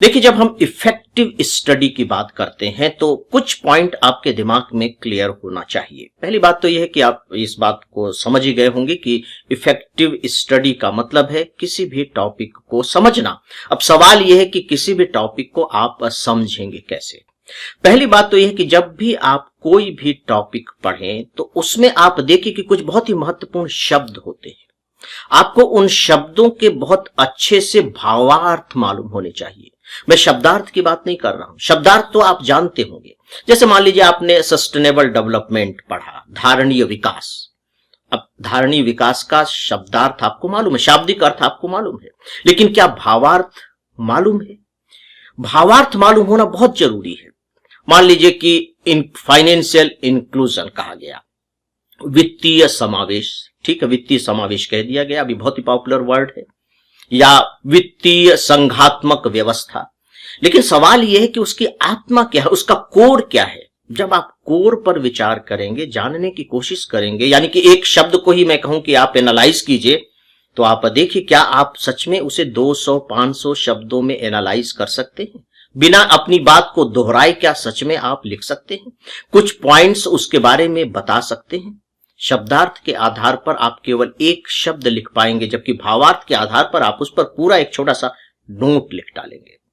देखिए, जब हम इफेक्टिव स्टडी की बात करते हैं तो कुछ पॉइंट आपके दिमाग में क्लियर होना चाहिए। पहली बात तो यह है कि आप इस बात को समझ ही गए होंगे कि इफेक्टिव स्टडी का मतलब है किसी भी टॉपिक को समझना। अब सवाल यह है कि किसी भी टॉपिक को आप समझेंगे कैसे। पहली बात तो यह है कि जब भी आप कोई भी टॉपिक पढ़ें तो उसमें आप देखिए कि कुछ बहुत ही महत्वपूर्ण शब्द होते हैं। आपको उन शब्दों के बहुत अच्छे से भावार्थ मालूम होने चाहिए। मैं शब्दार्थ की बात नहीं कर रहा हूं, शब्दार्थ तो आप जानते होंगे। जैसे मान लीजिए आपने सस्टेनेबल डेवलपमेंट पढ़ा, धारणीय विकास। अब धारणीय विकास का शब्दार्थ आपको मालूम है, शाब्दिक अर्थ आपको मालूम है, लेकिन क्या भावार्थ मालूम है? भावार्थ मालूम होना बहुत जरूरी है। मान लीजिए कि इन फाइनेंशियल इंक्लूजन कहा गया, वित्तीय समावेश। ठीक है, वित्तीय समावेश कह दिया गया, अभी बहुत ही पॉपुलर वर्ड है, या वित्तीय संघात्मक व्यवस्था। लेकिन सवाल यह है कि उसकी आत्मा क्या है, उसका कोर क्या है। जब आप कोर पर विचार करेंगे, जानने की कोशिश करेंगे, यानी कि एक शब्द को ही मैं कहूं कि आप एनालाइज कीजिए, तो आप देखिए क्या आप सच में उसे 200-500 शब्दों में एनालाइज कर सकते हैं? बिना अपनी बात को दोहराए क्या सच में आप लिख सकते हैं? कुछ पॉइंट्स उसके बारे में बता सकते हैं? शब्दार्थ के आधार पर आप केवल एक शब्द लिख पाएंगे, जबकि भावार्थ के आधार पर आप उस पर पूरा एक छोटा सा नोट लिख डालेंगे।